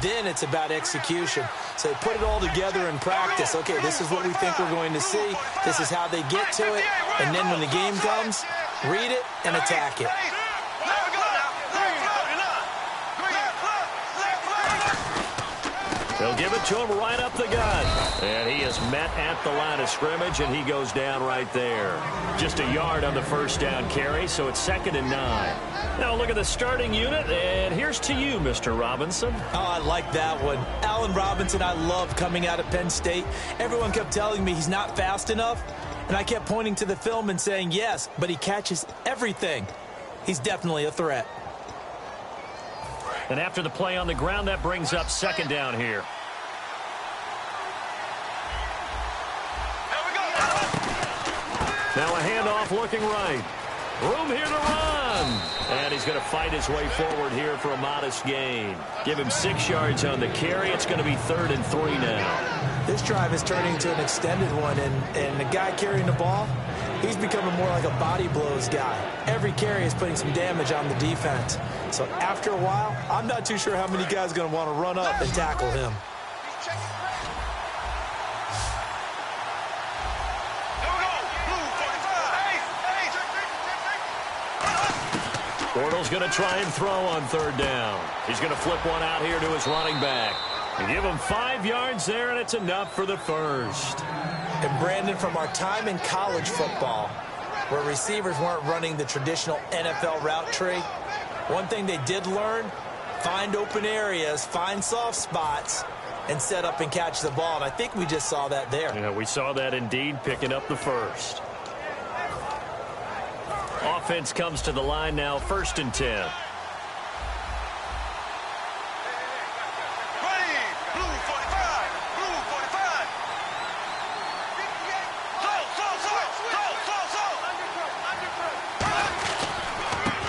Then it's about execution. So put it all together in practice. Okay, this is what we think we're going to see. This is how they get to it. And then when the game comes, read it and attack it. They'll give it to him right up the gut. And he is met at the line of scrimmage, and he goes down right there. Just a yard on the first down carry, so it's 2nd and 9. Now look at the starting unit, and here's to you, Mr. Robinson. Oh, I like that one. Allen Robinson, I love coming out of Penn State. Everyone kept telling me he's not fast enough, and I kept pointing to the film and saying yes, but he catches everything. He's definitely a threat. And after the play on the ground, that brings up 2nd down here. Now a handoff looking right. Room here to run. And he's going to fight his way forward here for a modest gain. Give him 6 yards on the carry. It's going to be 3rd and 3 now. This drive is turning into an extended one, and the guy carrying the ball, he's becoming more like a body blows guy. Every carry is putting some damage on the defense. So after a while, I'm not too sure how many guys are going to want to run up and tackle him. Bortles going to try and throw on 3rd down. He's going to flip one out here to his running back. And give him 5 yards there, and it's enough for the first. And Brandon, from our time in college football, where receivers weren't running the traditional NFL route tree, one thing they did learn, find open areas, find soft spots, and set up and catch the ball. And I think we just saw that there. Yeah, we saw that indeed, picking up the first. Offense comes to the line now, 1st and 10.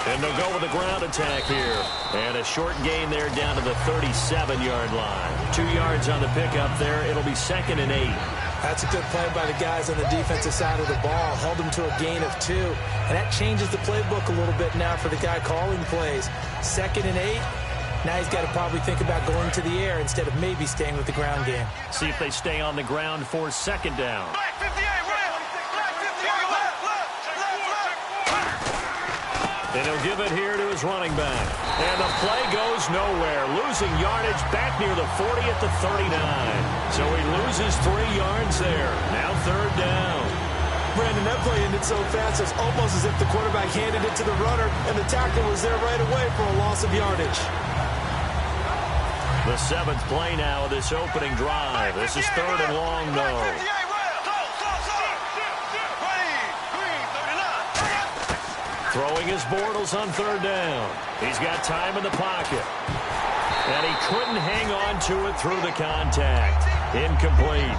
And they'll go with a ground attack here. And a short gain there down to the 37-yard line. 2 yards on the pickup there. It'll be 2nd and 8. That's a good play by the guys on the defensive side of the ball. Held them to a gain of 2. And that changes the playbook a little bit now for the guy calling plays. 2nd and 8. Now he's got to probably think about going to the air instead of maybe staying with the ground game. See if they stay on the ground for 2nd down. And he'll give it here to his running back. And the play goes nowhere. Losing yardage back near the 40 at the 39. So he loses 3 yards there. Now 3rd down. Brandon, that play ended so fast, it's almost as if the quarterback handed it to the runner, and the tackle was there right away for a loss of yardage. The 7th play now of this opening drive. This is 3rd and long, no. Throwing his Bortles on 3rd down. He's got time in the pocket. And he couldn't hang on to it through the contact. Incomplete.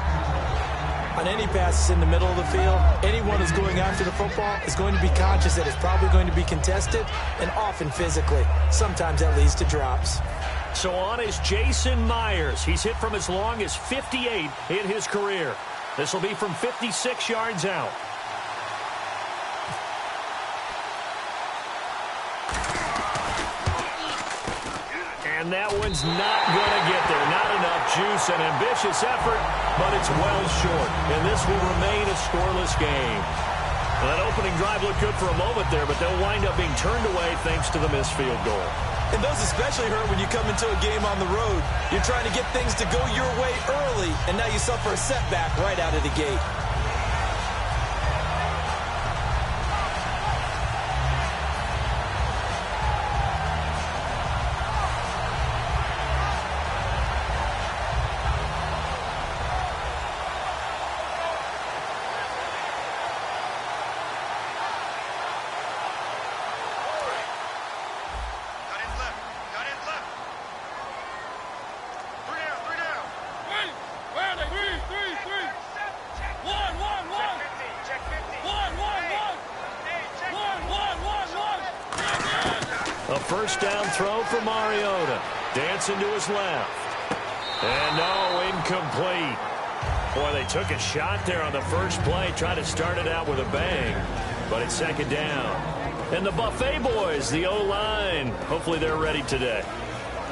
On any passes in the middle of the field, anyone who's going after the football is going to be conscious that it's probably going to be contested and often physically. Sometimes that leads to drops. So on is Jason Myers. He's hit from as long as 58 in his career. This will be from 56 yards out. And that one's not going to get there. Not enough juice. An ambitious effort, but it's well short. And this will remain a scoreless game. Well, that opening drive looked good for a moment there, but they'll wind up being turned away thanks to the missed field goal. And those especially hurt when you come into a game on the road. You're trying to get things to go your way early, and now you suffer a setback right out of the gate. A first down throw for Mariota. Dancing to his left. And no, incomplete. Boy, they took a shot there on the first play. Tried to start it out with a bang. But it's 2nd down. And the Buffet boys, the O-line, hopefully they're ready today.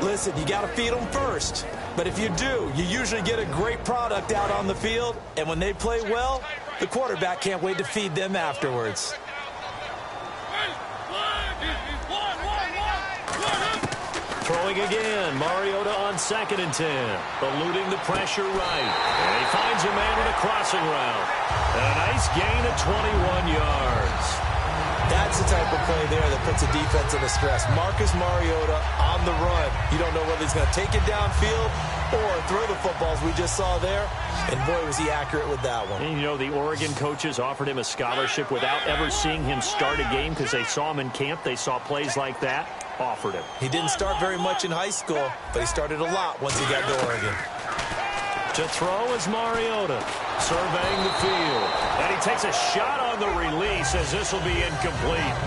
Listen, you got to feed them first. But if you do, you usually get a great product out on the field. And when they play well, the quarterback can't wait to feed them afterwards. Throwing again. Mariota on 2nd and 10. Eluding the pressure right. And he finds a man with a crossing route. And a nice gain of 21 yards. That's the type of play there that puts a defense under stress. Marcus Mariota on the run. You don't know whether he's going to take it downfield or throw the footballs we just saw there. And boy, was he accurate with that one. And you know, the Oregon coaches offered him a scholarship without ever seeing him start a game because they saw him in camp. They saw plays like that. Offered him. He didn't start very much in high school, but he started a lot once he got to Oregon. To throw is Mariota, surveying the field. And he takes a shot on the release as this will be incomplete.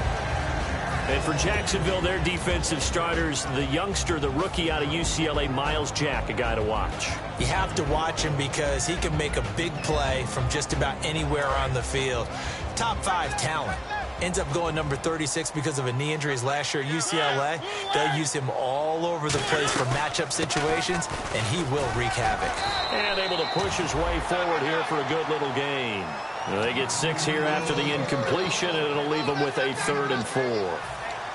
And for Jacksonville, their defensive starters, the youngster, the rookie out of UCLA, Miles Jack, a guy to watch. You have to watch him because he can make a big play from just about anywhere on the field. Top 5 talent. Ends up going number 36 because of a knee injury his last year at UCLA. They'll use him all over the place for matchup situations, and he will wreak havoc. And able to push his way forward here for a good little gain. They get 6 here after the incompletion, and it'll leave them with a 3rd and 4.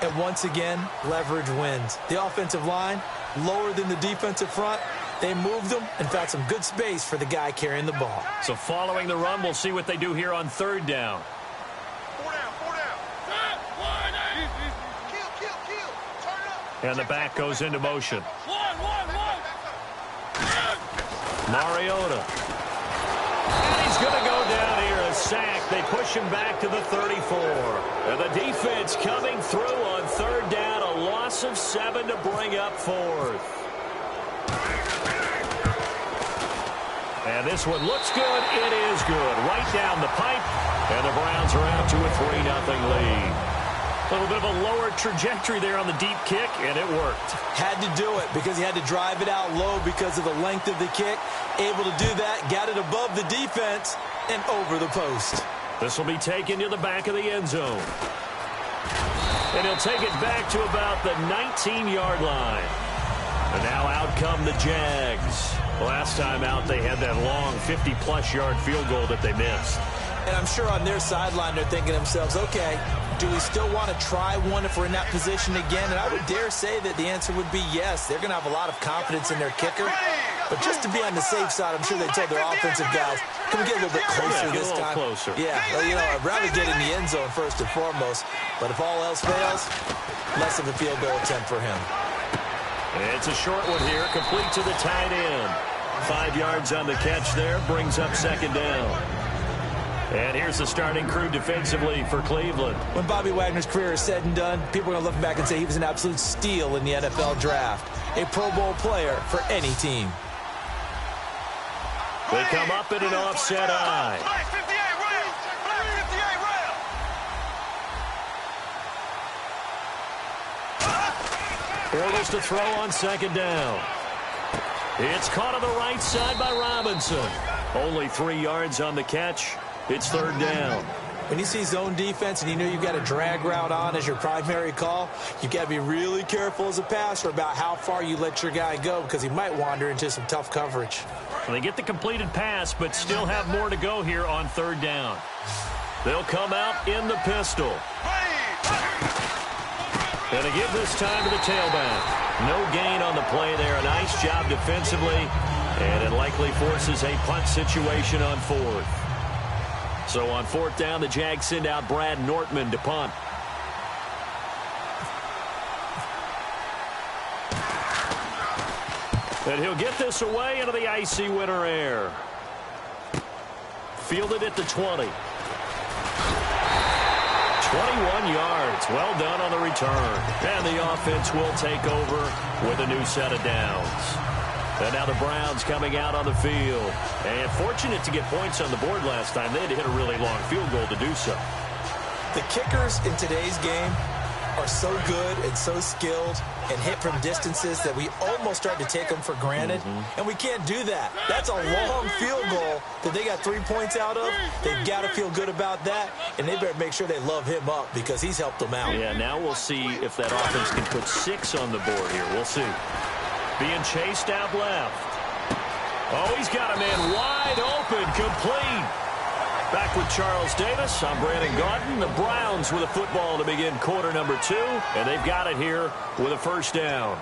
And once again, leverage wins. The offensive line, lower than the defensive front. They moved them and found some good space for the guy carrying the ball. So following the run, we'll see what they do here on 3rd down. And the back goes into motion. Mariota. And he's going to go down here, a sack. They push him back to the 34. And the defense coming through on 3rd down. A loss of 7 to bring up 4th. And this one looks good. It is good. Right down the pipe. And the Browns are out to a 3-0 lead. A little bit of a lower trajectory there on the deep kick, and it worked. Had to do it because he had to drive it out low because of the length of the kick. Able to do that, got it above the defense and over the post. This will be taken to the back of the end zone. And he'll take it back to about the 19-yard line. And now out come the Jags. Last time out, they had that long 50-plus yard field goal that they missed. And I'm sure on their sideline they're thinking to themselves, okay, do we still want to try one if we're in that position again? And I would dare say that the answer would be yes. They're going to have a lot of confidence in their kicker. But just to be on the safe side, I'm sure they told their offensive guys, can we get a little bit closer this time? Closer. Yeah, well, you know, I'd rather get in the end zone first and foremost. But if all else fails, less of a field goal attempt for him. And it's a short one here, complete to the tight end. 5 yards on the catch there, brings up 2nd down. And here's the starting crew defensively for Cleveland. When Bobby Wagner's career is said and done, people are going to look back and say he was an absolute steal in the NFL draft. A Pro Bowl player for any team. They come up in an offset eye. Bortles to throw on 2nd down. It's caught on the right side by Robinson. Only 3 yards on the catch. It's 3rd down. When you see zone defense and you know you've got a drag route on as your primary call, you've got to be really careful as a passer about how far you let your guy go because he might wander into some tough coverage. Well, they get the completed pass, but still have more to go here on 3rd down. They'll come out in the pistol. And to give this time to the tailback. No gain on the play there. A nice job defensively. And it likely forces a punt situation on 4th. So on 4th down, the Jags send out Brad Nortman to punt. And he'll get this away into the icy winter air. Fielded at the 20. 21 yards. Well done on the return. And the offense will take over with a new set of downs. And now the Browns coming out on the field. And fortunate to get points on the board last time. They had to hit a really long field goal to do so. The kickers in today's game are so good and so skilled and hit from distances that we almost start to take them for granted, and we can't do that. That's a long field goal that they got 3 points out of. They've got to feel good about that, and they better make sure they love him up because he's helped them out. Yeah, now we'll see if that offense can put 6 on the board here. We'll see. Being chased out left. Oh, he's got a man wide open, complete. Back with Charles Davis, I'm Brandon Gaudin. The Browns with a football to begin quarter number 2, and they've got it here with a first down.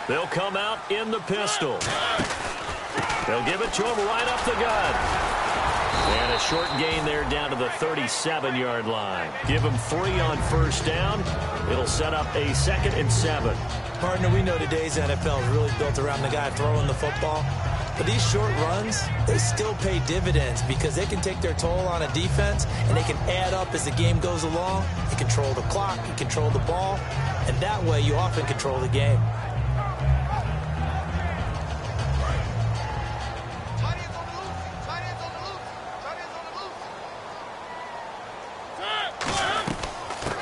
They'll come out in the pistol. They'll give it to him right up the gut. And a short gain there down to the 37-yard line. Give him 3 on first down. It'll set up a 2nd and 7. Partner, we know today's NFL is really built around the guy throwing the football. But these short runs, they still pay dividends because they can take their toll on a defense and they can add up as the game goes along. You control the clock, you control the ball, and that way you often control the game.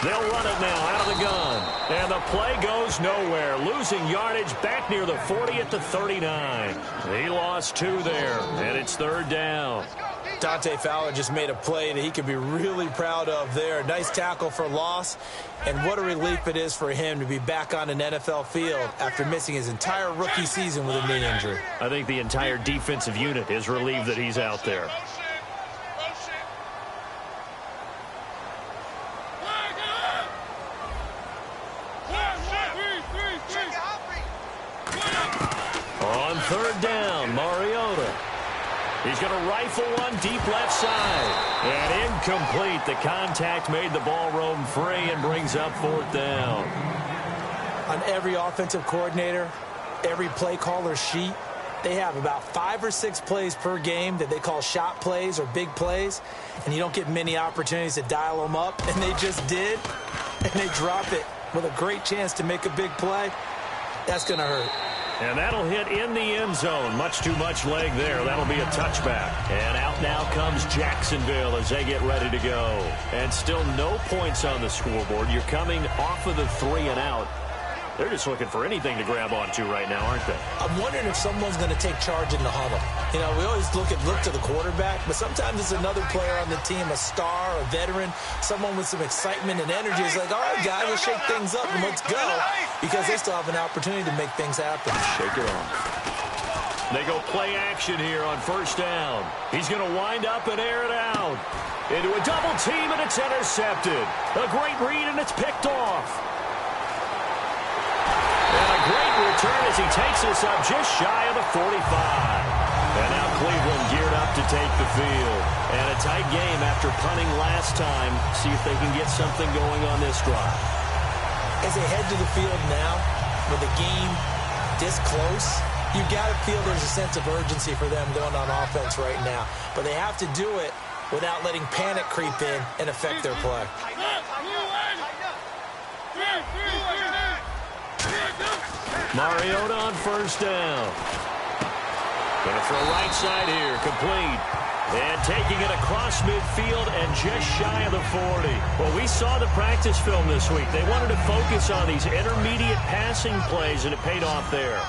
They'll run it now out of the gun. And the play goes nowhere. Losing yardage back near the 40 at the 39. He lost 2 there, and it's 3rd down. Dante Fowler just made a play that he can be really proud of there. Nice tackle for loss, and what a relief it is for him to be back on an NFL field after missing his entire rookie season with a knee injury. I think the entire defensive unit is relieved that he's out there. On 3rd down, Mariota. He's going to rifle one deep left side. And incomplete. The contact made the ball roam free and brings up 4th down. On every offensive coordinator, every play caller sheet, they have about 5 or 6 plays per game that they call shot plays or big plays, and you don't get many opportunities to dial them up, and they just did, and they drop it with a great chance to make a big play. That's going to hurt. And that'll hit in the end zone. Much too much leg there. That'll be a touchback. And out now comes Jacksonville as they get ready to go. And still no points on the scoreboard. You're coming off of the 3 and out. They're just looking for anything to grab onto right now, aren't they? I'm wondering if someone's going to take charge in the huddle. You know, we always look to the quarterback, but sometimes it's another player on the team, a star, a veteran, someone with some excitement and energy. It's like, all right, guys, let's shake things up and let's go, because they still have an opportunity to make things happen. Shake it off. They go play action here on first down. He's going to wind up and air it out. Into a double team, and it's intercepted. A great read, and it's picked off. And a great return as he takes us up just shy of the 45. And now Cleveland geared up to take the field. And a tight game after punting last time. See if they can get something going on this drive. As they head to the field now, with the game this close, you got to feel there's a sense of urgency for them going on offense right now. But they have to do it without letting panic creep in and affect their play. Mariota on first down. Going to throw right side here, complete. And taking it across midfield and just shy of the 40. Well, we saw the practice film this week. They wanted to focus on these intermediate passing plays, and it paid off there.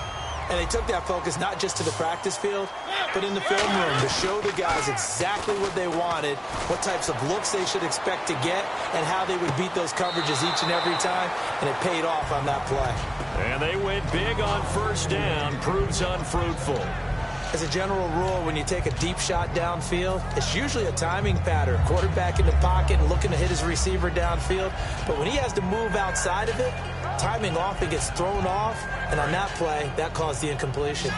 And they took that focus not just to the practice field, but in the film room to show the guys exactly what they wanted, what types of looks they should expect to get, and how they would beat those coverages each and every time, and it paid off on that play. And they went big on first down, proves unfruitful. As a general rule, when you take a deep shot downfield, it's usually a timing pattern. Quarterback in the pocket and looking to hit his receiver downfield. But when he has to move outside of it, timing often gets thrown off. And on that play, that caused the incompletion.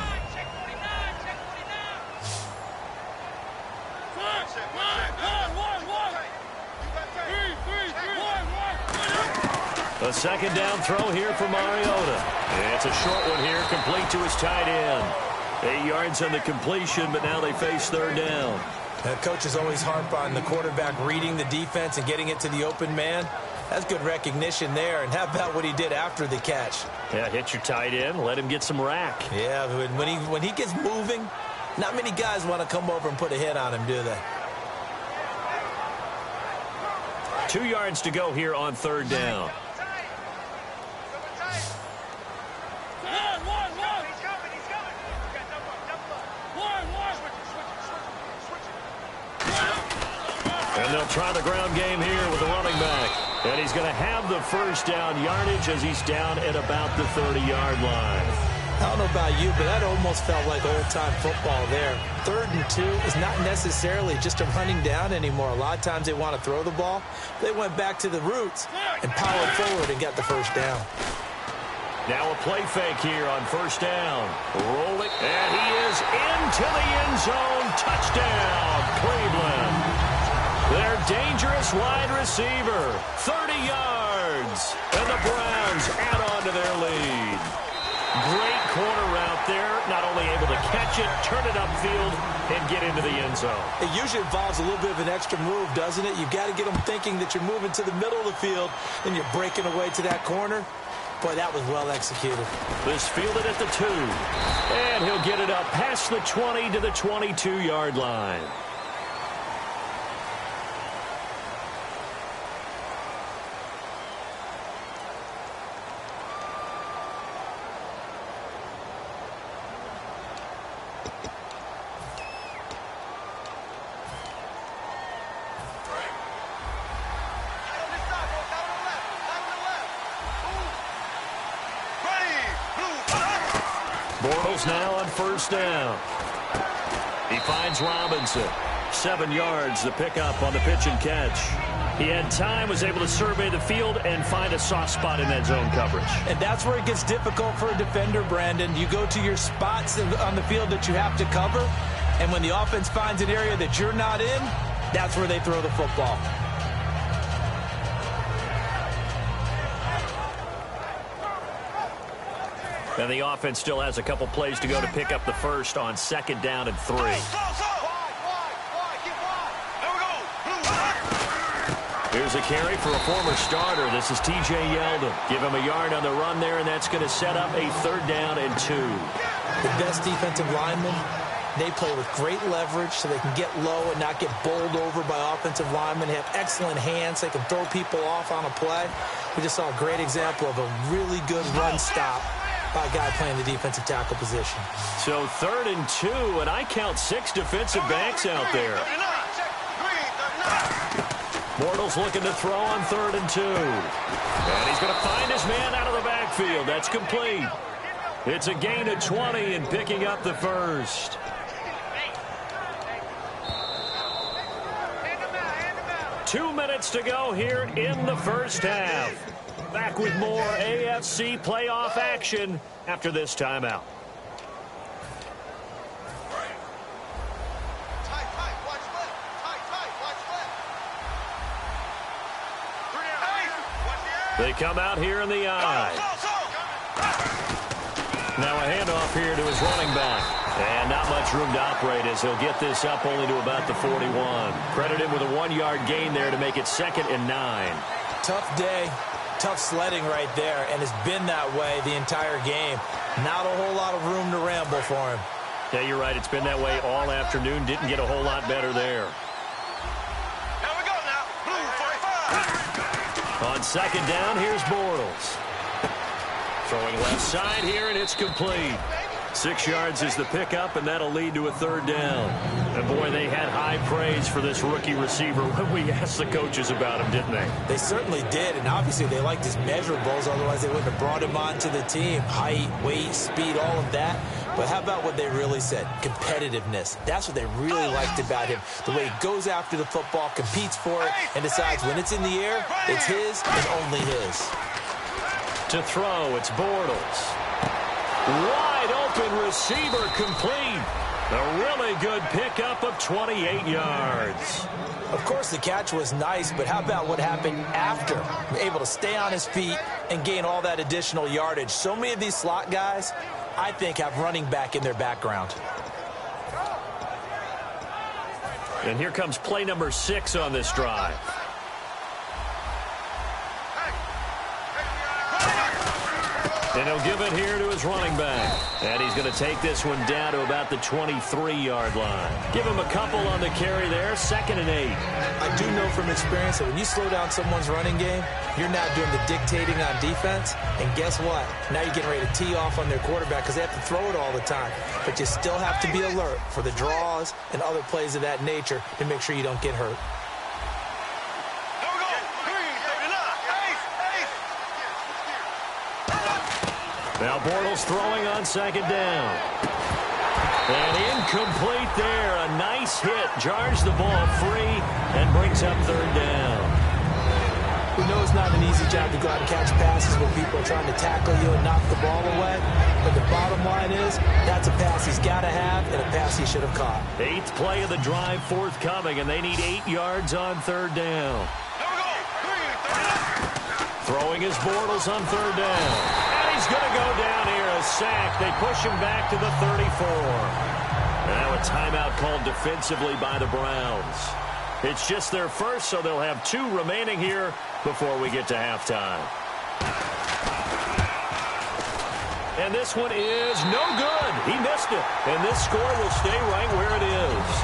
A second down throw here for Mariota. It's a short one here, complete to his tight end. 8 yards on the completion, but now they face third down. Coaches always harp on the quarterback reading the defense and getting it to the open man. That's good recognition there. And how about what he did after the catch? Yeah, hit your tight end, let him get some rack. Yeah, when he gets moving, not many guys want to come over and put a hit on him, do they? 2 yards to go here on third down. And they'll try the ground game here with the running back. And he's going to have the first down yardage as he's down at about the 30-yard line. I don't know about you, but that almost felt like old-time football there. 3rd and 2 is not necessarily just a running down anymore. A lot of times they want to throw the ball. They went back to the roots and powered forward and got the first down. Now a play fake here on first down. Rolling, and he is into the end zone. Touchdown, Cleveland. Their dangerous wide receiver, 30 yards. And the Browns add on to their lead. Great corner route there. Not only able to catch it, turn it upfield, and get into the end zone. It usually involves a little bit of an extra move, doesn't it? You've got to get them thinking that you're moving to the middle of the field and you're breaking away to that corner. Boy, that was well executed. This fielded at the 2. And he'll get it up past the 20 to the 22-yard line. Bortles now on first down. He finds Robinson. 7 yards, the pickup on the pitch and catch. He had time, was able to survey the field and find a soft spot in that zone coverage. And that's where it gets difficult for a defender, Brandon. You go to your spots on the field that you have to cover, and when the offense finds an area that you're not in, that's where they throw the football. And the offense still has a couple plays to go to pick up the first on 2nd down and 3. Here's a carry for a former starter. This is T.J. Yeldon. Give him a yard on the run there, and that's going to set up a 3rd down and 2. The best defensive linemen, they play with great leverage so they can get low and not get bowled over by offensive linemen. They have excellent hands. They can throw people off on a play. We just saw a great example of a really good run stop by a guy playing the defensive tackle position. So 3rd and 2, and I count 6 defensive backs out there. Bortles looking to throw on 3rd and 2. And he's going to find his man out of the backfield. That's complete. It's a gain of 20 and picking up the first. Two minutes to go here in the first half. Back with more AFC playoff action after this timeout. They come out here in the eye. Now a handoff here to his running back. And not much room to operate as he'll get this up only to about the 41. Credit him with a 1-yard gain there to make it 2nd and 9. Tough day. Tough sledding right there, and it's been that way the entire game. Not a whole lot of room to ramble for him. Yeah, you're right. It's been that way all afternoon. Didn't get a whole lot better there. Here we go now. Blue 45. On 2nd down, here's Bortles. Throwing left side here, and it's complete. 6 yards is the pickup, and that'll lead to a 3rd down. And, boy, they had high praise for this rookie receiver when we asked the coaches about him, didn't they? They certainly did, and obviously they liked his measurables. Otherwise, they wouldn't have brought him onto the team. Height, weight, speed, all of that. But how about what they really said? Competitiveness. That's what they really liked about him. The way he goes after the football, competes for it, and decides when it's in the air, it's his and only his. To throw, it's Bortles. Wide open receiver complete. A really good pickup of 28 yards. Of course, the catch was nice, but how about what happened after? Able to stay on his feet and gain all that additional yardage. So many of these slot guys, I think, have running back in their background. And here comes play number 6 on this drive. And he'll give it here to his running back. And he's going to take this one down to about the 23-yard line. Give him a couple on the carry there, 2nd and 8. I do know from experience that when you slow down someone's running game, you're now doing the dictating on defense. And guess what? Now you're getting ready to tee off on their quarterback because they have to throw it all the time. But you still have to be alert for the draws and other plays of that nature to make sure you don't get hurt. Now Bortles throwing on 2nd down. And incomplete there. A nice hit. Jars the ball free and brings up 3rd down. We know it's not an easy job to go out and catch passes when people are trying to tackle you and knock the ball away. But the bottom line is that's a pass he's got to have and a pass he should have caught. 8th play of the drive forthcoming, and they need 8 yards on 3rd down. Throwing his Bortles on 3rd down. He's going to go down here, a sack. They push him back to the 34. Now a timeout called defensively by the Browns. It's just their first, so they'll have 2 remaining here before we get to halftime. And this one is no good. He missed it. And this score will stay right where it is.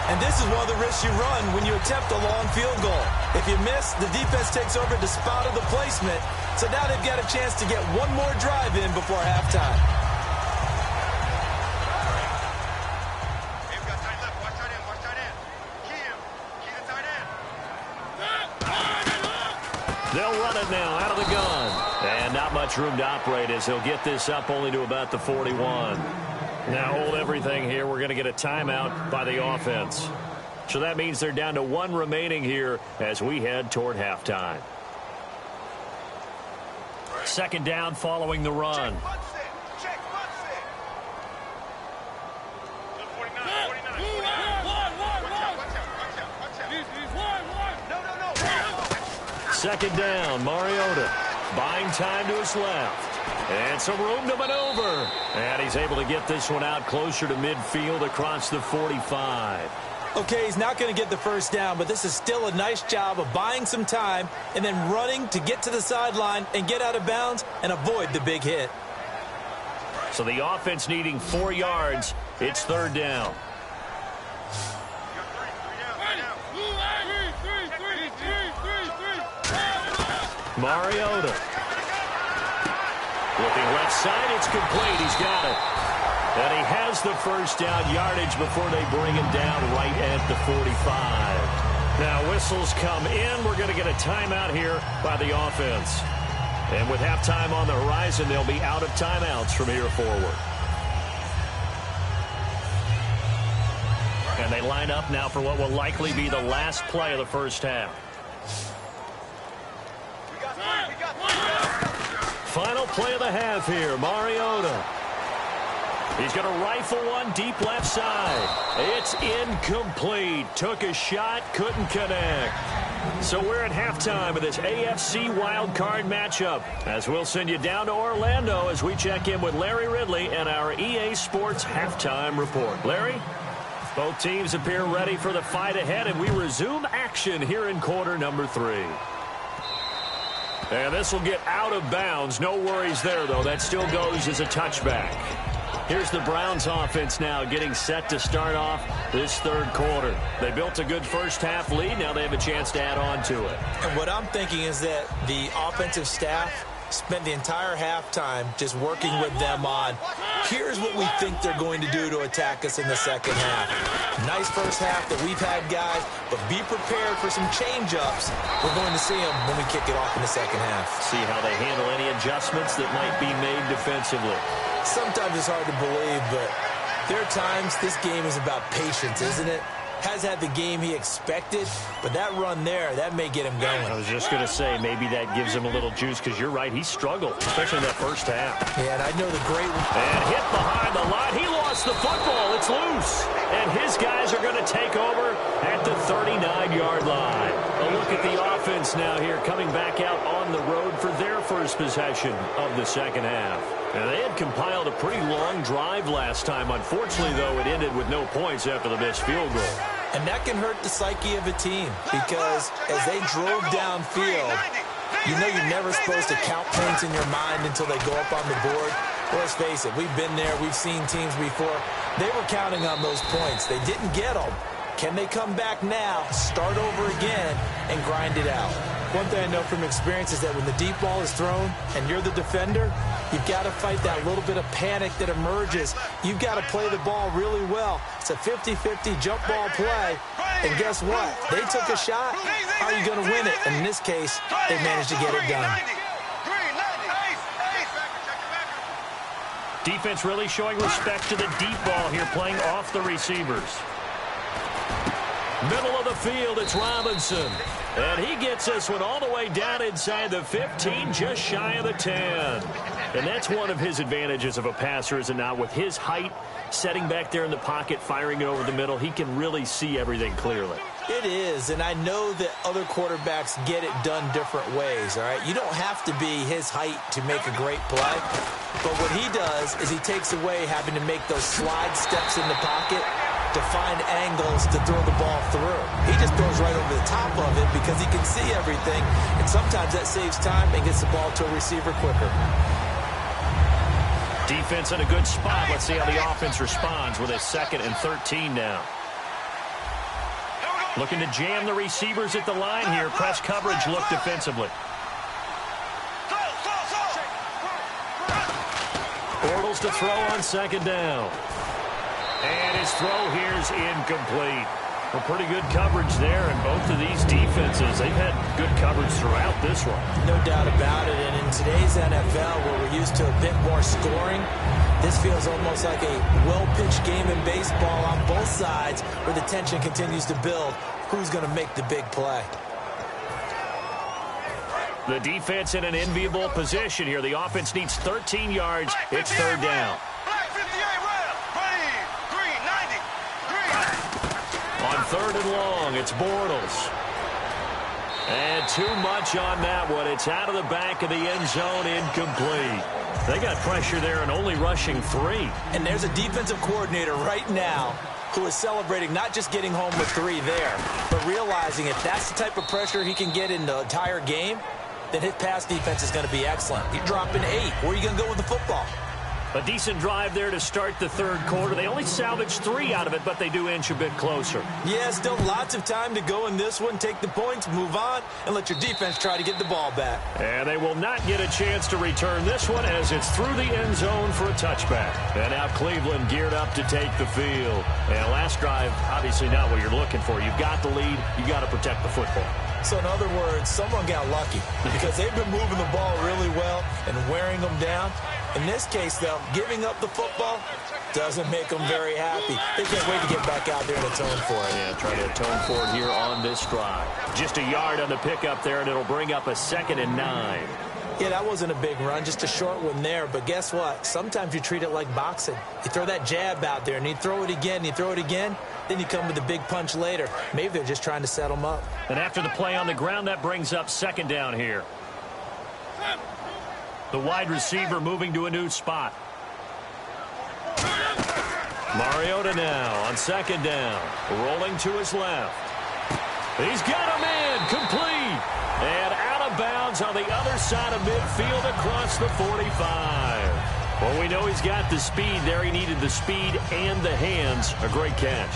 And this is one of the risks you run when you attempt a long field goal. If you miss, the defense takes over the spot of the placement. So now they've got a chance to get one more drive in before halftime. They'll run it now out of the gun. And not much room to operate as he'll get this up only to about the 41. Now hold everything here. We're going to get a timeout by the offense. So that means they're down to 1 remaining here as we head toward halftime. 2nd down following the run. Second down, Mariota buying time to his left. And some room to maneuver. And he's able to get this one out closer to midfield across the 45. Okay, he's not going to get the first down, but this is still a nice job of buying some time and then running to get to the sideline and get out of bounds and avoid the big hit. So the offense needing 4 yards. It's 3rd down. Mariota. Looking left side, it's complete. He's got it. And he has the first down yardage before they bring him down right at the 45. Now whistles come in. We're going to get a timeout here by the offense. And with halftime on the horizon, they'll be out of timeouts from here forward. And they line up now for what will likely be the last play of the first half. Final play of the half here, Mariota. He's going to rifle one deep left side. It's incomplete. Took a shot, couldn't connect. So we're at halftime of this AFC wildcard matchup as we'll send you down to Orlando as we check in with Larry Ridley and our EA Sports halftime report. Larry? Both teams appear ready for the fight ahead, and we resume action here in quarter number 3. And this will get out of bounds. No worries there, though. That still goes as a touchback. Here's the Browns offense now getting set to start off this 3rd quarter. They built a good first half lead. Now they have a chance to add on to it. And what I'm thinking is that the offensive staff spent the entire halftime just working with them on, here's what we think they're going to do to attack us in the second half. Nice first half that we've had, guys, but be prepared for some change-ups. We're going to see them when we kick it off in the second half. See how they handle any adjustments that might be made defensively. Sometimes it's hard to believe, but there are times this game is about patience, isn't it? Has had the game he expected, but that run there, that may get him going. I was just going to say, maybe that gives him a little juice, because you're right, he struggled, especially in that first half. Yeah, and I know the great... And hit behind the line. He lost the football. It's loose. And his guys are going to take over at the 39-yard line. A look at the offense now here, coming back out on the road for their first possession of the second half. And they had compiled a pretty long drive last time. Unfortunately, though, it ended with no points after the missed field goal. And that can hurt the psyche of a team because as they drove downfield, You know you're never supposed to count points in your mind until they go up on the board. Well, let's face it, we've been there. We've seen teams before. They were counting on those points. They didn't get them. Can they come back now, start over again, and grind it out? One thing I know from experience is that when the deep ball is thrown and you're the defender, you've got to fight that little bit of panic that emerges. You've got to play the ball really well. It's a 50-50 jump ball play. And guess what? They took a shot. How are you going to win it? And in this case, they managed to get it done. Defense really showing respect to the deep ball here, playing off the receivers. Middle of the field, it's Robinson. And he gets this one all the way down inside the 15, just shy of the 10. And that's one of his advantages of a passer, is it not? With his height, setting back there in the pocket, firing it over the middle, he can really see everything clearly. It is, and I know that other quarterbacks get it done different ways, all right? You don't have to be his height to make a great play. But what he does is he takes away having to make those slide steps in the pocket to find angles to throw the ball through. He just throws right over the top of it because he can see everything, and sometimes that saves time and gets the ball to a receiver quicker. Defense in a good spot. Let's see how the offense responds with a 2nd and 13 now. Looking to jam the receivers at the line here. Press coverage look defensively. Bortles to throw on 2nd down. And his throw here is incomplete. Well, pretty good coverage there, and both of these defenses, they've had good coverage throughout this one. No doubt about it, and in today's NFL, where we're used to a bit more scoring, this feels almost like a well-pitched game in baseball on both sides, where the tension continues to build. Who's going to make the big play? The defense in an enviable position here. The offense needs 13 yards. It's 3rd down. On 3rd and long, it's Bortles. And too much on that one. It's out of the back of the end zone, incomplete. They got pressure there and only rushing 3. And there's a defensive coordinator right now who is celebrating not just getting home with 3 there, but realizing if that's the type of pressure he can get in the entire game, then his pass defense is going to be excellent. You're dropping 8. Where are you going to go with the football? A decent drive there to start the 3rd quarter. They only salvaged 3 out of it, but they do inch a bit closer. Yeah, still lots of time to go in this one. Take the points, move on, and let your defense try to get the ball back. And they will not get a chance to return this one as it's through the end zone for a touchback. And now Cleveland geared up to take the field. And last drive, obviously not what you're looking for. You've got the lead. You've got to protect the football. So in other words, someone got lucky because they've been moving the ball really well and wearing them down. In this case, though, giving up the football doesn't make them very happy. They can't wait to get back out there and atone for it. Yeah, try to atone for it here on this drive. Just a yard on the pickup there, and it'll bring up a 2nd and 9. Yeah, that wasn't a big run, just a short one there. But guess what? Sometimes you treat it like boxing. You throw that jab out there, and you throw it again, and you throw it again. Then you come with a big punch later. Maybe they're just trying to set them up. And after the play on the ground, that brings up 2nd down here. The wide receiver moving to a new spot. Mariota now on 2nd down. Rolling to his left. He's got him in. Complete. And out of bounds on the other side of midfield across the 45. Well, we know he's got the speed there. He needed the speed and the hands. A great catch.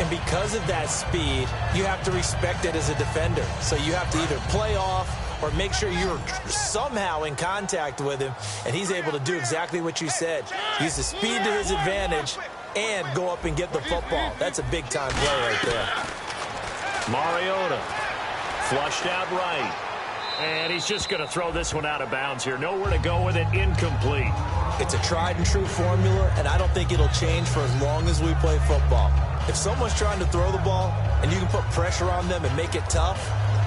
And because of that speed, you have to respect it as a defender. So you have to either play off or make sure you're somehow in contact with him, and he's able to do exactly what you said. Use the speed to his advantage and go up and get the football. That's a big-time play right there. Mariota flushed out right. And he's just going to throw this one out of bounds here. Nowhere to go with it. Incomplete. It's a tried-and-true formula, and I don't think it'll change for as long as we play football. If someone's trying to throw the ball and you can put pressure on them and make it tough,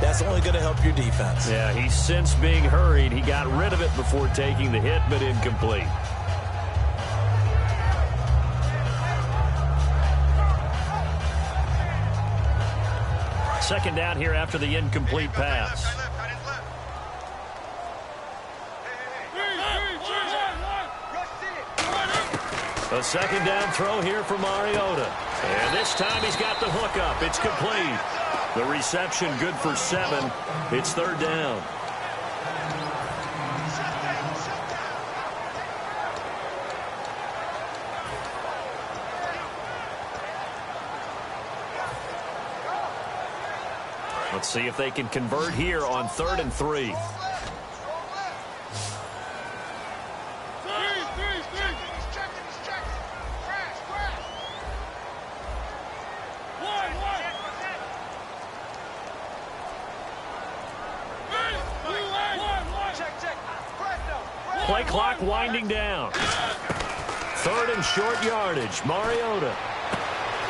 that's only going to help your defense. Yeah, he's since being hurried. He got rid of it before taking the hit, but incomplete. Second down here after the incomplete pass. A 2nd down throw here for Mariota. And this time he's got the hook up. It's complete. The reception good for 7. It's 3rd down. Let's see if they can convert here on 3rd and 3. Play clock winding down. 3rd and short yardage. Mariota.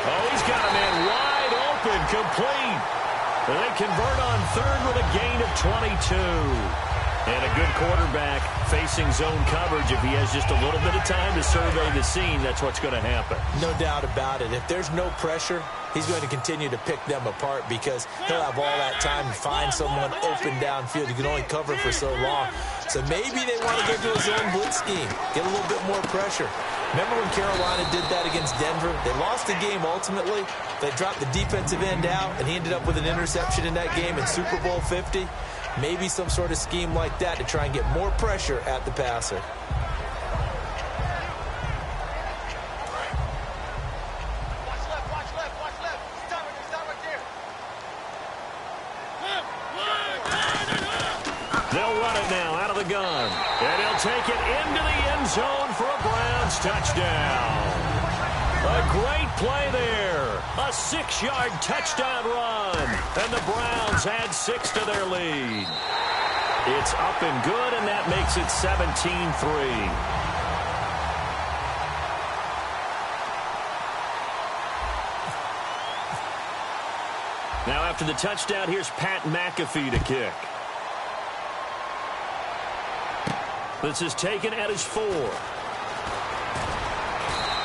Oh, he's got a man wide open, complete. And they convert on 3rd with a gain of 22. And a good quarterback facing zone coverage. If he has just a little bit of time to survey the scene, that's what's going to happen. No doubt about it. If there's no pressure, he's going to continue to pick them apart because he'll have all that time to find someone open downfield. You can only cover for so long. So maybe they want to go to a zone blitz scheme, get a little bit more pressure. Remember when Carolina did that against Denver? They lost the game ultimately. They dropped the defensive end out, and he ended up with an interception in that game in Super Bowl 50. Maybe some sort of scheme like that to try and get more pressure at the passer. They'll run it now out of the gun. And he'll take it into the end zone for a Browns touchdown. A great play there. A 6-yard touchdown run. And the Browns add 6 to their lead. It's up and good, and that makes it 17-3. Now after the touchdown, here's Pat McAfee to kick. This is taken at his 4.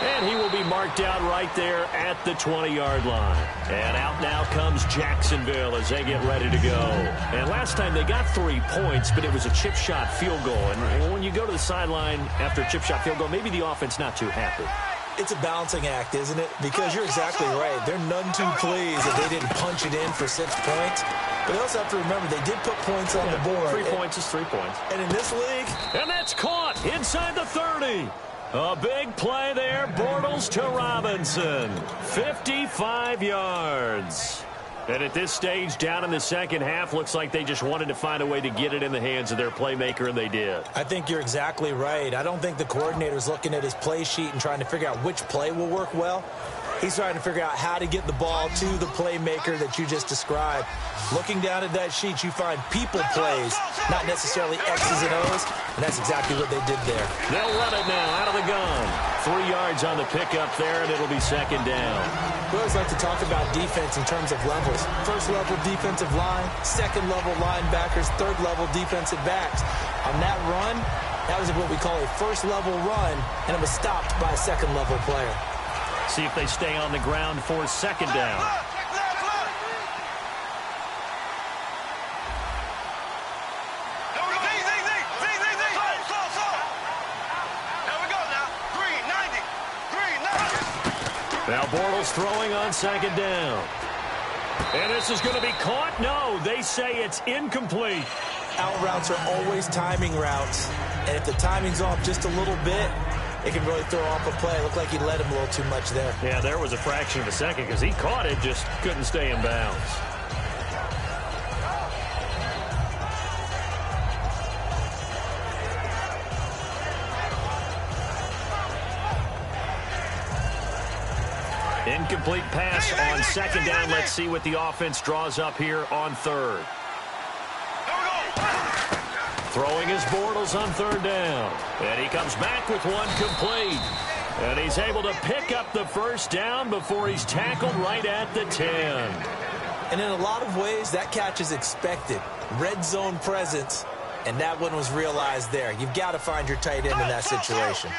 And he will be marked out right there at the 20-yard line. And out now comes Jacksonville as they get ready to go. And last time they got 3 points, but it was a chip shot field goal. And when you go to the sideline after a chip shot field goal, maybe the offense not too happy. It's a balancing act, isn't it? Because you're exactly right. They're none too pleased that they didn't punch it in for 6 points. But they also have to remember they did put points on the board. 3 points is 3 points. And in this league... And that's caught inside the 30. A big play there, Bortles to Robinson. 55 yards. And at this stage, down in the second half, looks like they just wanted to find a way to get it in the hands of their playmaker, and they did. I think you're exactly right. I don't think the coordinator's looking at his play sheet and trying to figure out which play will work well. He's trying to figure out how to get the ball to the playmaker that you just described. Looking down at that sheet, you find people plays, not necessarily X's and O's, and that's exactly what they did there. They'll run it now out of the gun. 3 yards on the pickup there, and it'll be second down. We always like to talk about defense in terms of levels. First-level defensive line, second-level linebackers, third-level defensive backs. On that run, that was what we call a first-level run, and it was stopped by a second-level player. See if they stay on the ground for second down. Now Bortles throwing on second down. And this is going to be caught. No, they say it's incomplete. Out routes are always timing routes. And if the timing's off just a little bit, it can really throw off a play. It looked like he let him a little too much there. Yeah, there was a fraction of a second because he caught it, just couldn't stay in bounds. Incomplete pass on second down. Let's see what the offense draws up here on third. Throwing his Bortles on third down. And he comes back with one complete. And he's able to pick up the first down before he's tackled right at the 10. And in a lot of ways, that catch is expected. Red zone presence, and that one was realized there. You've got to find your tight end in that situation.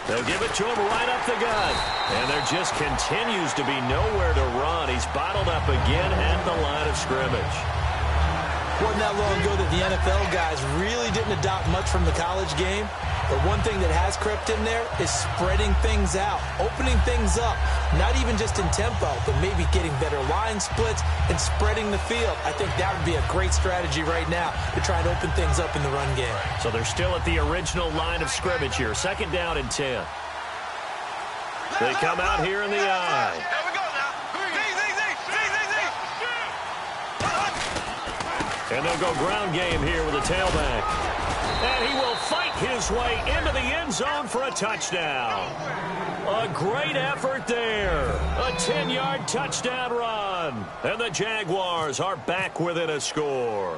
They'll give it to him right up the gut. And there just continues to be nowhere to run. He's bottled up again at the line of scrimmage. Wasn't that long ago that the NFL guys really didn't adopt much from the college game. But one thing that has crept in there is spreading things out, opening things up, not even just in tempo, but maybe getting better line splits and spreading the field. I think that would be a great strategy right now to try and open things up in the run game. So they're still at the original line of scrimmage here. Second down and 10. They come out here in the eye. Here we go now. And they'll go ground game here with a tailback. And he will fight his way into the end zone for a touchdown. A great effort there. A 10-yard touchdown run. And the Jaguars are back within a score.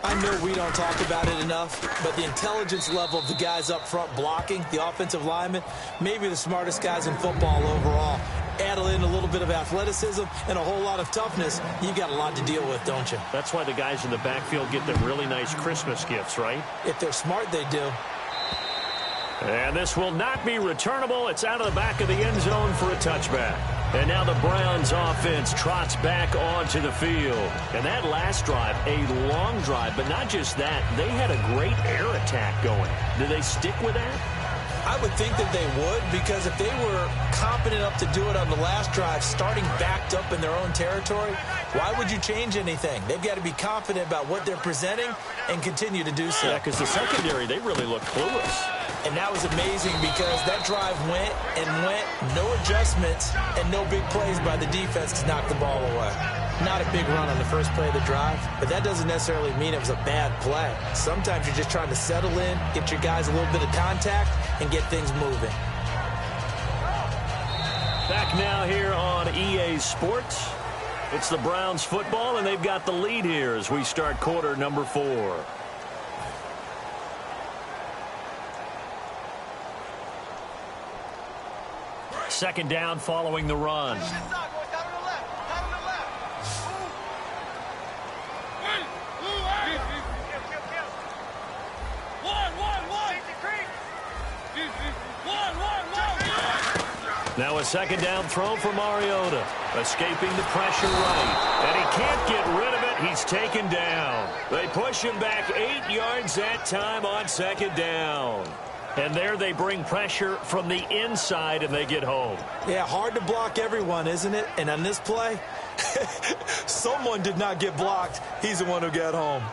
I know we don't talk about it enough, but the intelligence level of the guys up front blocking, the offensive linemen, maybe the smartest guys in football overall. Add in a little bit of athleticism and a whole lot of toughness, you got a lot to deal with, don't you? That's why the guys in the backfield get them really nice Christmas gifts, right? If they're smart, they do. And this will not be returnable. It's out of the back of the end zone for a touchback. And now the Browns offense trots back onto the field. And that last drive, a long drive, but not just that. They had a great air attack going. Do they stick with that? I would think that they would, because if they were competent enough to do it on the last drive, starting backed up in their own territory, why would you change anything? They've got to be confident about what they're presenting and continue to do so. Yeah, because the secondary, they really looked clueless. And that was amazing because that drive went and went, no adjustments, and no big plays by the defense to knock the ball away. Not a big run on the first play of the drive, but that doesn't necessarily mean it was a bad play. Sometimes you're just trying to settle in, get your guys a little bit of contact, and get things moving. Back now here on EA Sports. It's the Browns football, and they've got the lead here as we start quarter number 4. Second down following the run. Now a second down throw for Mariota. Escaping the pressure right. And he can't get rid of it. He's taken down. They push him back 8 yards that time on second down. And there they bring pressure from the inside, and they get home. Yeah, hard to block everyone, isn't it? And on this play, someone did not get blocked. He's the one who got home.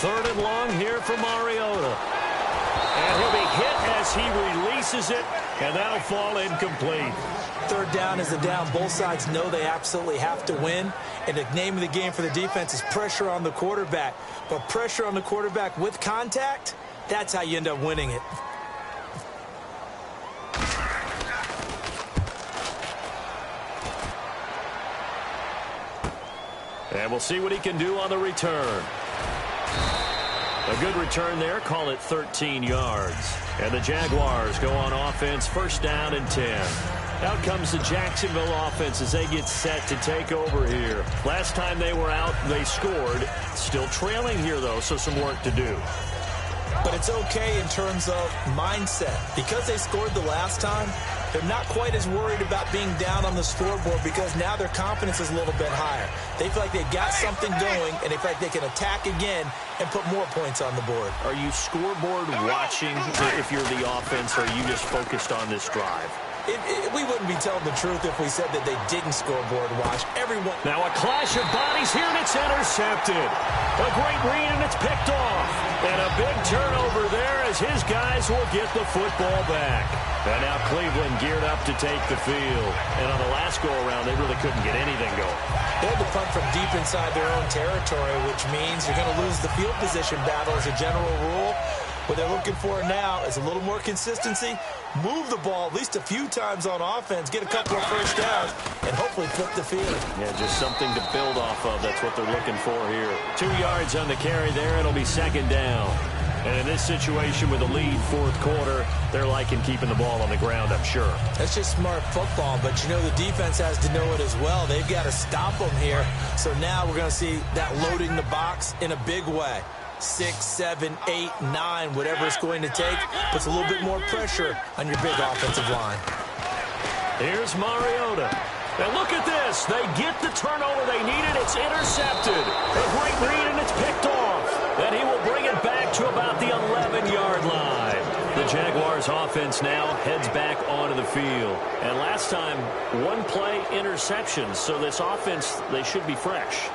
Third and long here for Mariota. And he'll be hit as he releases it, and that'll fall incomplete. Third down is the down. Both sides know they absolutely have to win. And the name of the game for the defense is pressure on the quarterback. But pressure on the quarterback with contact, that's how you end up winning it. And we'll see what he can do on the return. A good return there, call it 13 yards. And the Jaguars go on offense, first down and 10. Out comes the Jacksonville offense as they get set to take over here. Last time they were out, they scored. Still trailing here, though, so some work to do. But it's okay in terms of mindset. Because they scored the last time, they're not quite as worried about being down on the scoreboard because now their confidence is a little bit higher. They feel like they've got something going, and they feel like they can attack again and put more points on the board. Are you scoreboard watching if you're the offense, or are you just focused on this drive? We wouldn't be telling the truth if we said that they didn't scoreboard watch. Everyone. Now a clash of bodies here, and it's intercepted. A great read, and it's picked off. And a big turnover there as his guys will get the football back. And now Cleveland geared up to take the field. And on the last go-around, they really couldn't get anything going. They had to punt from deep inside their own territory, which means you're going to lose the field position battle as a general rule. What they're looking for now is a little more consistency, move the ball at least a few times on offense, get a couple of first downs, and hopefully flip the field. Yeah, just something to build off of. That's what they're looking for here. 2 yards on the carry there. It'll be second down. And in this situation with a lead fourth quarter, they're liking keeping the ball on the ground, I'm sure. That's just smart football, but you know the defense has to know it as well. They've got to stop them here. So now we're going to see that loading the box in a big way. 6, 7, 8, 9, whatever it's going to take, puts a little bit more pressure on your big offensive line. Here's Mariota. And look at this. They get the turnover they needed. It's intercepted. A great read, and it's picked off. And he will bring it back to about the 11 The Jaguars offense now heads back onto the field. And last time, one-play interception. So this offense, they should be fresh.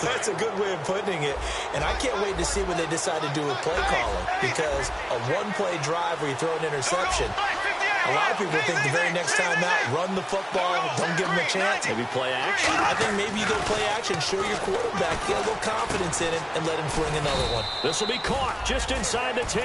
That's a good way of putting it. And I can't wait to see what they decide to do with play calling. Because a one-play drive where you throw an interception, a lot of people think the very next time out, run the football, don't give them a chance. Maybe play action. I think maybe you go play action, show your quarterback, get a little confidence in him, and let him fling another one. This will be caught just inside the 10.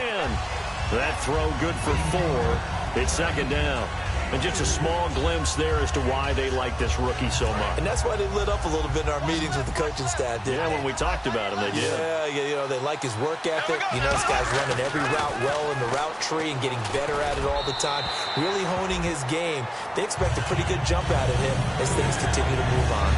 That throw good for 4. It's second down. And just a small glimpse there as to why they like this rookie so much. And that's why they lit up a little bit in our meetings with the coaching staff, didn't Yeah, they? when we talked about him, they did. Yeah, they like his work ethic. You know, this guy's running every route well in the route tree and getting better at it all the time, really honing his game. They expect a pretty good jump out of him as things continue to move on.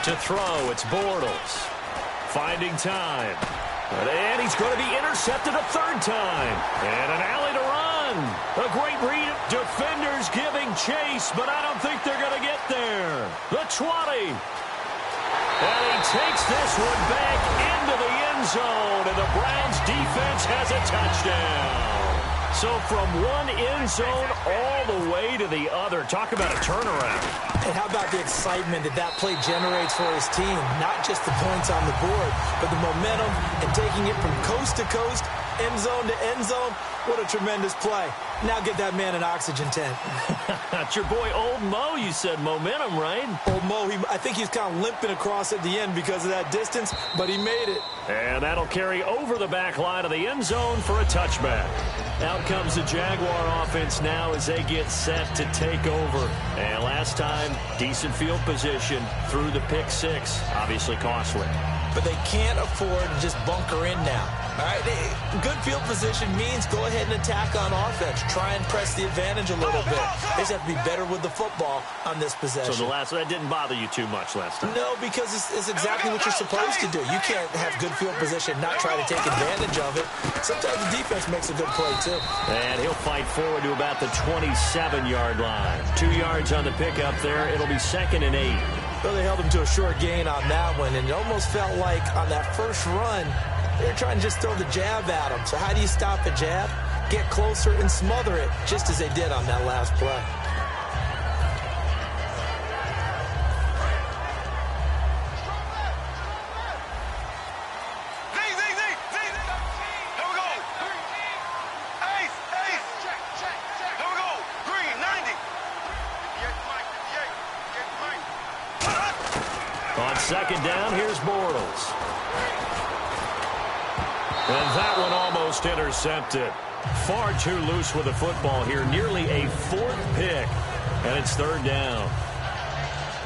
To throw, it's Bortles. Finding time. And he's going to be intercepted a third time. And an alley to run. A great read. Defenders giving chase, but I don't think they're going to get there. The 20. And he takes this one back into the end zone, and the Browns defense has a touchdown. So from one end zone all the way to the other. Talk about a turnaround. And how about the excitement that play generates for his team? Not just the points on the board, but the momentum and taking it from coast to coast, end zone to end zone. What a tremendous play. Now get that man an oxygen tent. That's your boy Old Mo. You said momentum, right? Old Mo, I think he's kind of limping across at the end because of that distance, but he made it. And that'll carry over the back line of the end zone for a touchback. Out comes the Jaguar offense now as they get set to take over. And last time, decent field position through the pick 6. Obviously costly. But they can't afford to just bunker in now. All right, good field position means go ahead and attack on offense. Try and press the advantage a little bit. They just have to be better with the football on this possession. So that didn't bother you too much last time? No, because it's exactly what you're supposed to do. You can't have good field position, not try to take advantage of it. Sometimes the defense makes a good play, too. And he'll fight forward to about the 27-yard line. 2 yards on the pickup there. It'll be 2nd and 8. Well, they held him to a short gain on that one, and it almost felt like on that first run, they were trying to just throw the jab at him. So how do you stop a jab? Get closer and smother it, just as they did on that last play. On second down, here's Bortles. And that one almost intercepted. Far too loose with the football here. Nearly a 4th pick. And it's 3rd down.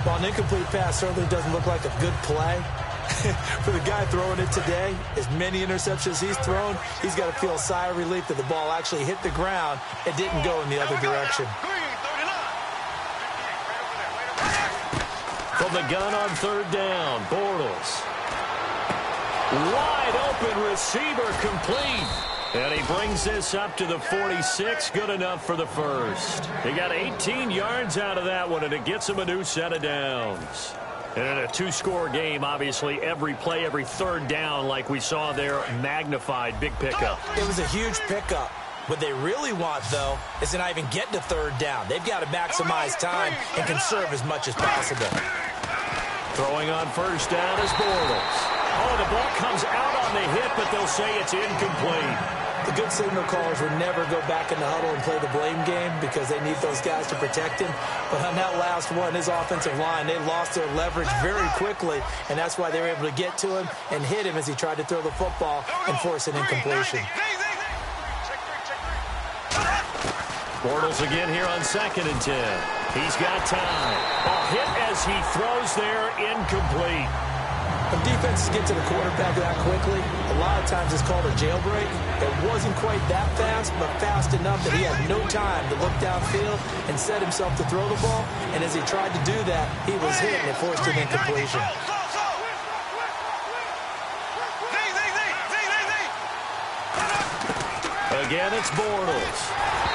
Well, an incomplete pass certainly doesn't look like a good play. For the guy throwing it today, as many interceptions he's thrown, he's got to feel a sigh of relief that the ball actually hit the ground and didn't go in the other direction. From the gun on 3rd down, Bortles. Wide open receiver complete. And he brings this up to the 46. Good enough for the first. He got 18 yards out of that one, and it gets him a new set of downs. And in a 2-score game, obviously, every play, every 3rd down, like we saw there, magnified. Big pickup. It was a huge pickup. What they really want, though, is to not even get to 3rd down. They've got to maximize time and conserve as much as possible. Throwing on 1st down is Bortles. Oh, the ball comes out on the hit, but they'll say it's incomplete. The good signal callers would never go back in the huddle and play the blame game because they need those guys to protect him. But on that last one, his offensive line, they lost their leverage very quickly, and that's why they were able to get to him and hit him as he tried to throw the football and force an incompletion. Bortles again here on 2nd and 10. He's got time. A hit as he throws there, incomplete. When defenses get to the quarterback that quickly, a lot of times it's called a jailbreak. It wasn't quite that fast, but fast enough that he had no time to look downfield and set himself to throw the ball. And as he tried to do that, he was hit and it forced an incompletion. Again, it's Bortles.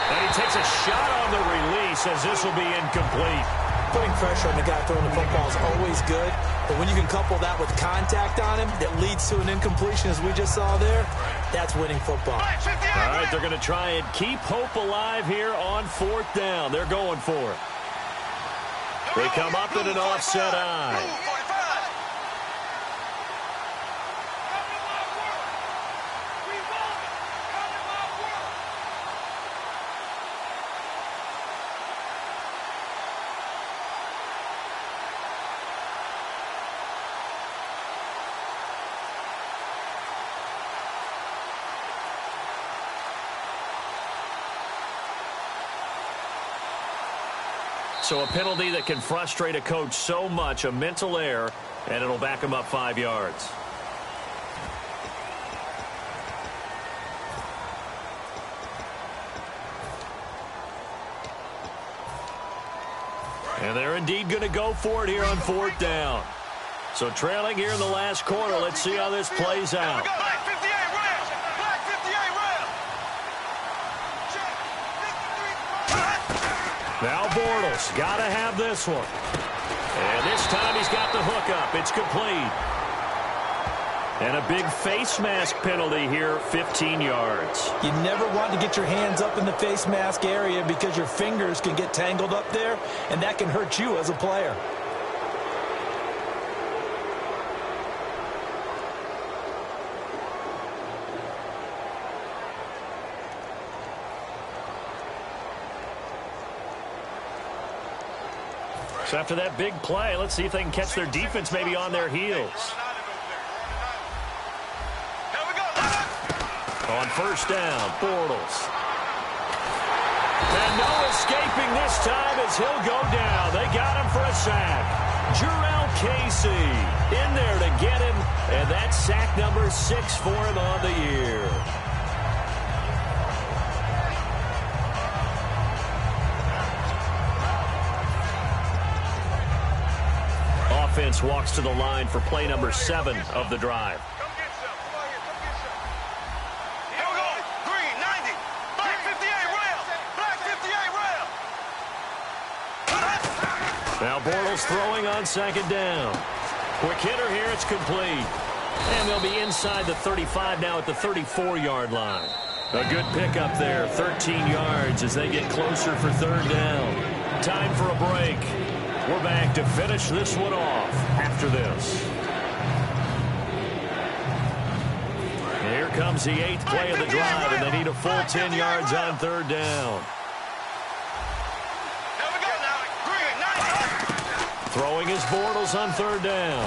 And he takes a shot on the release as this will be incomplete. Putting pressure on the guy throwing the football is always good, but when you can couple that with contact on him that leads to an incompletion, as we just saw there, that's winning football. All right, they're going to try and keep hope alive here on 4th down. They're going for it. They come up in an offset eye. So a penalty that can frustrate a coach so much, a mental error, and it'll back him up 5 yards. And they're indeed going to go for it here on 4th down. So trailing here in the last quarter. Let's see how this plays out. Now Bortles, got to have this one. And this time he's got the hook up. It's complete. And a big face mask penalty here, 15 yards. You never want to get your hands up in the face mask area because your fingers can get tangled up there, and that can hurt you as a player. So after that big play, let's see if they can catch their defense maybe on their heels. On 1st down, Bortles. And no escaping this time as he'll go down. They got him for a sack. Jurrell Casey in there to get him, and that's sack number 6 for him on the year. Offense walks to the line for play number 7 of the drive. Now Bortles throwing on 2nd down. Quick hitter here, it's complete. And they'll be inside the 35 now at the 34-yard line. A good pickup there, 13 yards as they get closer for 3rd down. Time for a break. We're back to finish this one off after this. Here comes the 8th play of the drive, and they need a full 10 yards on 3rd down. Throwing his Bortles on 3rd down.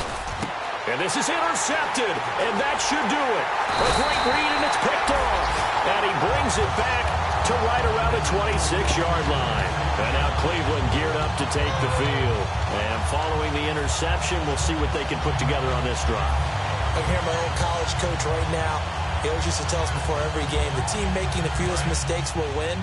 And this is intercepted, and that should do it. A great read, and it's picked off. And he brings it back to right around the 26-yard line. And now Cleveland geared up to take the field. And following the interception, we'll see what they can put together on this drive. I can hear my old college coach right now. He always used to tell us before every game, the team making the fewest mistakes will win.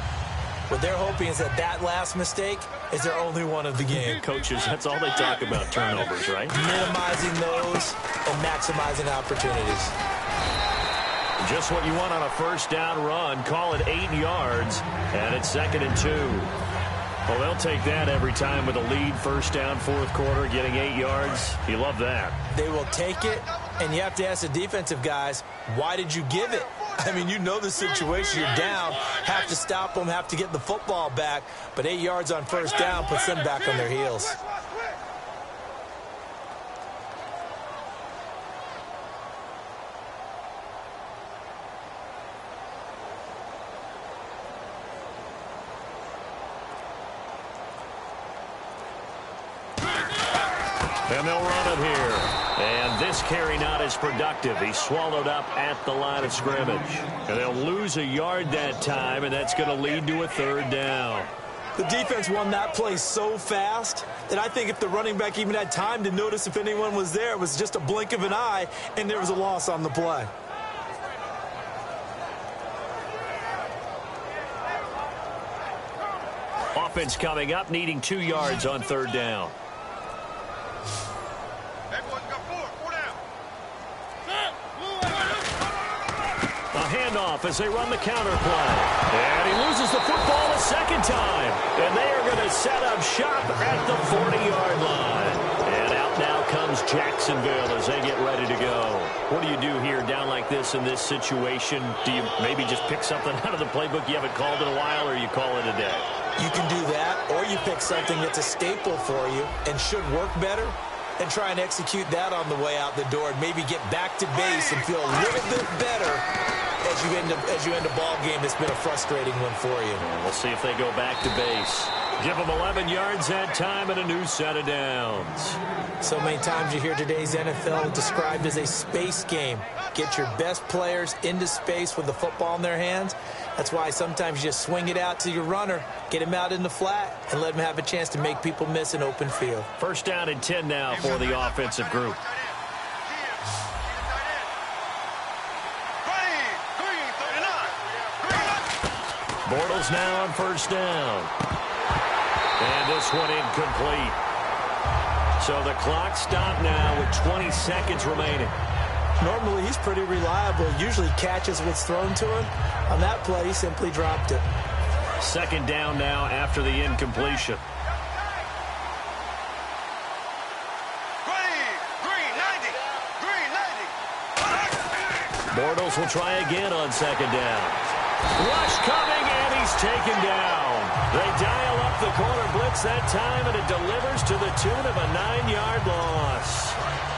What they're hoping is that that last mistake is their only one of the game. Coaches, that's all they talk about, turnovers, right? Minimizing those and maximizing opportunities. Just what you want on a 1st down run. Call it 8 yards, and it's 2nd and 2. Well, they'll take that every time with a lead. 1st down, 4th quarter, getting 8 yards. You love that. They will take it, and you have to ask the defensive guys, why did you give it? I mean, you know the situation. You're down, have to stop them, have to get the football back, but 8 yards on 1st down puts them back on their heels. And they'll run it here. And this carry not as productive. He's swallowed up at the line of scrimmage. And they'll lose a yard that time, and that's going to lead to a 3rd down. The defense won that play so fast that I think if the running back even had time to notice if anyone was there, it was just a blink of an eye, and there was a loss on the play. Offense coming up, needing 2 yards on third down. A handoff as they run the counter play. And he loses the football a second time. And they are going to set up shop at the 40-yard line. And out now comes Jacksonville as they get ready to go. What do you do here down like this in this situation? Do you maybe just pick something out of the playbook you haven't called in a while, or you call it a day? You can do that, or you pick something that's a staple for you and should work better, and try and execute that on the way out the door and maybe get back to base and feel a little bit better as you end a ball game that's been a frustrating one for you. And we'll see if they go back to base. Give them 11 yards that time and a new set of downs. So many times you hear today's NFL described as a space game. Get your best players into space with the football in their hands. That's why sometimes you just swing it out to your runner, get him out in the flat, and let him have a chance to make people miss an open field. First down and 10 now for the offensive group. Bortles now on first down. And this one incomplete. So the clock stopped now with 20 seconds remaining. Normally, he's pretty reliable. Usually catches what's thrown to him. On that play, he simply dropped it. Second down now after the incompletion. Bortles will try again on second down. Rush coming, and he's taken down. They dial up the corner blitz that time, and it delivers to the tune of a 9-yard loss.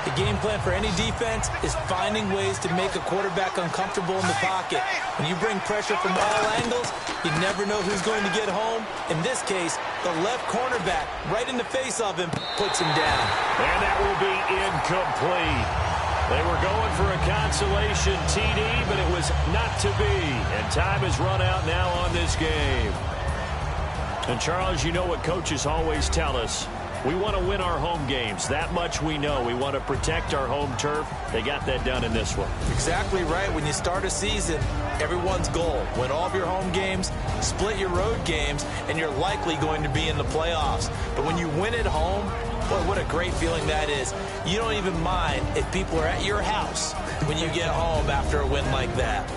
The game plan for any defense is finding ways to make a quarterback uncomfortable in the pocket. When you bring pressure from all angles, you never know who's going to get home. In this case, the left cornerback, right in the face of him, puts him down. And that will be incomplete. They were going for a consolation TD, but it was not to be. And time has run out now on this game. And, Charles, you know what coaches always tell us. We want to win our home games. That much we know. We want to protect our home turf. They got that done in this one. Exactly right. When you start a season, everyone's goal, win all of your home games, split your road games, and you're likely going to be in the playoffs. But when you win at home, boy, what a great feeling that is. You don't even mind if people are at your house when you get home after a win like that.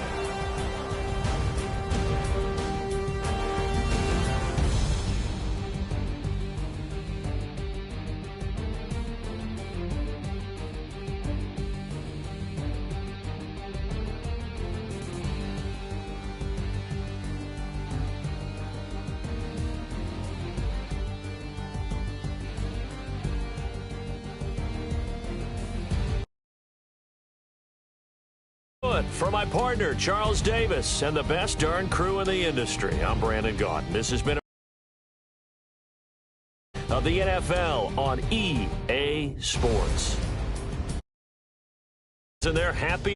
For my partner, Charles Davis, and the best darn crew in the industry, I'm Brandon Gaudin. This has been of the NFL on EA Sports. And they're happy.